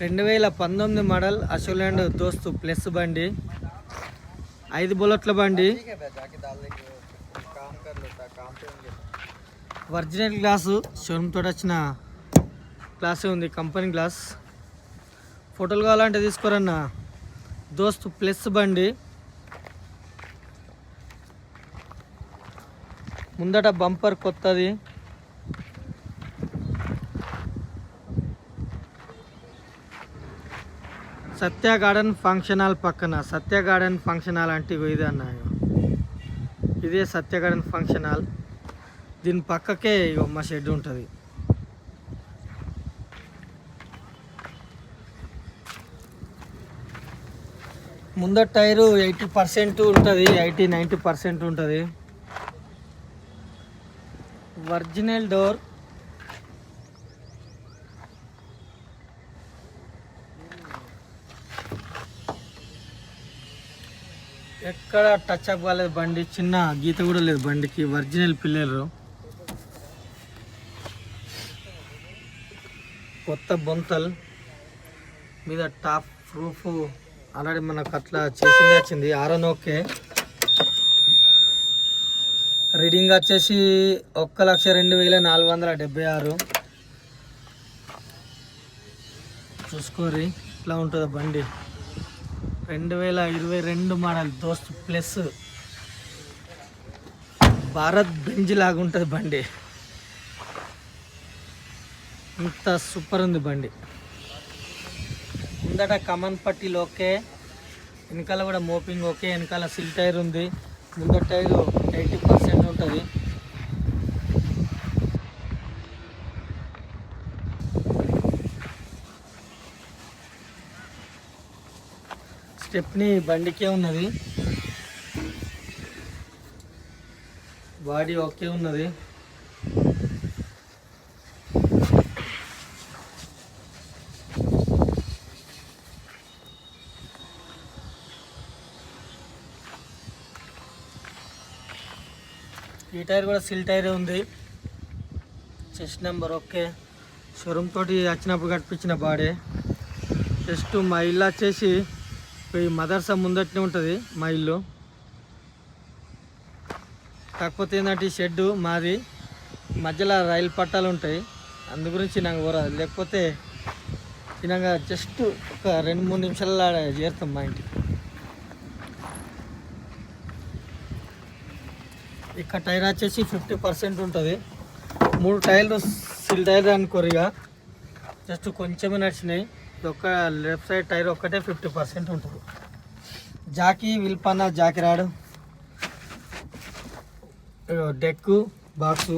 2019 model Ashok దోస్తు plus బండి, 5 బుల్లెట్ల బండి, ఒరిజినల్ గ్లాసు, షోరూమ్ తోటి వచ్చిన గ్లాసే ఉంది, కంపెనీ గ్లాస్. ఫోటోలు కావాలంటే తీసుకోరన్న. దోస్తు ప్లస్ బండి, ముందట బంపర్ కొత్తది, సత్య గార్డెన్ ఫంక్షన్ హాల్ పక్కన. సత్య గార్డెన్ ఫంక్షన్ హాల్ అంటే ఇది అన్న, ఇదే సత్య గార్డెన్ ఫంక్షన్ హాల్. దీని పక్కకే మా షెడ్ ఉంటుంది. ముందర టైరు 80% ఉంటుంది, 80-90% ఉంటుంది. ఒరిజినల్ డోర్, ఎక్కడ టచ్ అప్ కాలేదు బండి, చిన్న గీత కూడా లేదు బండికి. ఒరిజినల్ పిల్లలు, కొత్త బొంతల్ మీద టాప్ ప్రూఫ్ ఆల్రెడీ మనకు అట్లా చేసింది వచ్చింది. Aaron okay. రీడింగ్ వచ్చేసి 1,02,476. చూసుకోరి ఇట్లా ఉంటుంది బండి. 2022 మోడల్ దోస్త్ ప్లస్. భారత్ బెంజ్ లాగా ఉంటుంది బండి, ఇంత సూపర్ ఉంది బండి. ముందట కమన్ పట్టీలు ఓకే, వెనకాల కూడా మోపింగ్ ఓకే. వెనకాల సిల్ టైర్ ఉంది, ముందర టైరు 80% ఉంటుంది. స్టెప్నీ బండికే ఉన్నది, బాడీ ఓకే ఉన్నది. ఈ టైర్ కూడా సిల్ టైరే ఉంది. Chest number okay. షోరూమ్ తోటి వచ్చినప్పుడు కట్టించిన బాడీ. జస్ట్ మా ఇల్లు వచ్చేసి ఈ మదర్సా ముందటనే ఉంటుంది మా ఇల్లు. కాకపోతే ఏంటంటే ఈ షెడ్డు మాది, మధ్యలో రైలు పట్టాలు ఉంటాయి, అందు గురించి నాకు పోరాదు. లేకపోతే తినగా జస్ట్ ఒక 2-3 నిమిషాలలో చేరుతాం మా ఇంటికి. ఇక్కడ టైర్ వచ్చేసి 50% ఉంటుంది. 3 టైర్లు సిల్ టైర్ అనుకోరిగా, జస్ట్ కొంచెమే నడిచినాయి. ఒక్క లెఫ్ట్ సైడ్ టైర్ ఒక్కటే 50% ఉంటుంది. జాకీ విల్పన్న, జాకీ రాడు, డెక్కు బాక్సు.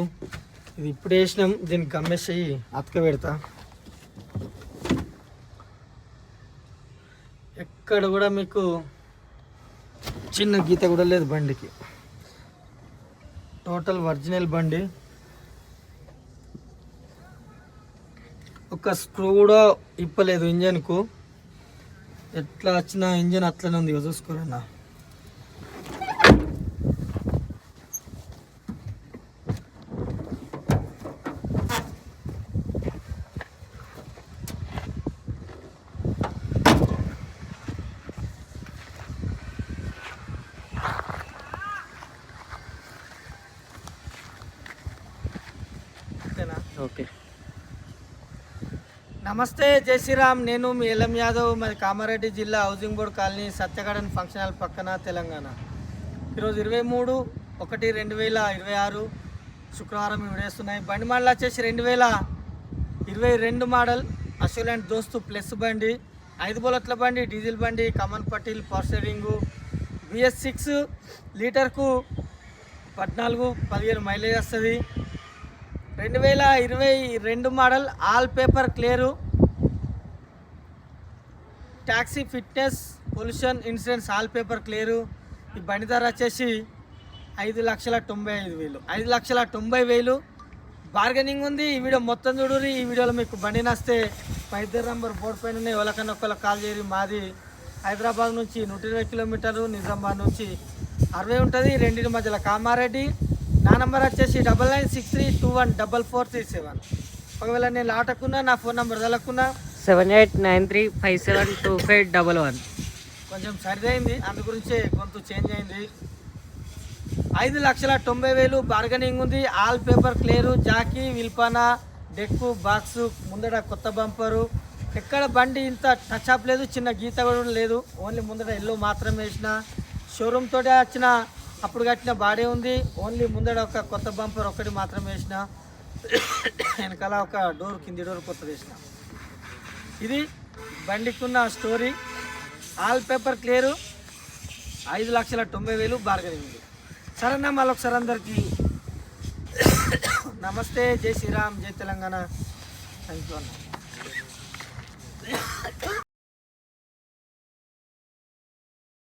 ఇది ఇప్పుడు వేసినాం, దీనికి గమ్మేసి అతక పెడతా. ఎక్కడ కూడా మీకు చిన్న గీత కూడా లేదు బండికి. టోటల్ ఒరిజినల్ బండి. ఒక స్క్రూ కూడా ఇప్పలేదు ఇంజన్కు. ఎట్లా వచ్చిన ఇంజన్ అట్లనే ఉంది, చూసుకోరన్నా. ఓకే, నమస్తే, జై శ్రీరామ్. నేను మీ ఎల్ఎం యాదవ్, మాది కామారెడ్డి జిల్లా, హౌసింగ్ బోర్డ్ కాలనీ, సత్య గార్డెన్ ఫంక్షన్ హాల్ పక్కన, తెలంగాణ. ఈరోజు 23/1/2026 శుక్రవారం విడేస్తున్నాయి. బండి మోడల్ వచ్చేసి 2022 మోడల్ అశోక్ దోస్తు ప్లస్ బండి, 5 బుల్లెట్ల బండి, డీజిల్ బండి, కమన్ పట్టీల్, పవర్ స్టీరింగు, BS6, లీటర్కు 14-15 మైలేజ్ వస్తుంది. 2022 model, all paper clear, taxi, fitness, pollution insurance all paper clear. ఈ బండి ధర వచ్చేసి 5,95,000. 5,90,000 బార్గెనింగ్ ఉంది. ఈ వీడియో మొత్తం చూడుర్రి. ఈ వీడియోలో మీకు బండి నస్తే మా ఇద్దరు నంబర్ బోర్డు పైన ఉన్నాయి, ఎవరికన్నా ఒకళ్ళకి కాల్ చేయరు. మాది హైదరాబాద్ నుంచి 120 కిలోమీటర్లు, నిజామాబాద్ నుంచి 60 ఉంటుంది, రెండింటి మధ్యలో కామారెడ్డి. నా నంబర్ వచ్చేసి 9963214437. ఒకవేళ నేను లాటకున్నా, నా ఫోన్ నెంబర్ తెలకున్నా 7893572511. కొంచెం సరిదైంది, అందు గురించే కొంత చేంజ్ అయింది. 5,90,000 బార్గెనింగ్ ఉంది. ఆల్ పేపర్ క్లియరు, జాకీ, విల్పన, డెక్కు, బాక్సు, ముందట కొత్త బంపరు. ఎక్కడ బండి ఇంత టచ్ అప్ లేదు, చిన్న గీత కూడా లేదు. ఓన్లీ ముందట ఎల్లో మాత్రమే వేసిన. షోరూమ్ తోటే వచ్చిన అప్పుడు కట్టిన బాడీ ఉంది. ఓన్లీ ముందట ఒక కొత్త బంపర్ ఒకటి మాత్రమే వేసిన. వెనకాల ఒక డోర్, కింది డోర్ కొత్తది వేసిన. ఇది బండికున్న story. All paper clear, 5,90,000 bargaining ఉంది. సరేనా, మళ్ళీ ఒకసారి అందరికీ నమస్తే, జై శ్రీరామ్, జై తెలంగాణ. థ్యాంక్ యూ అన్న.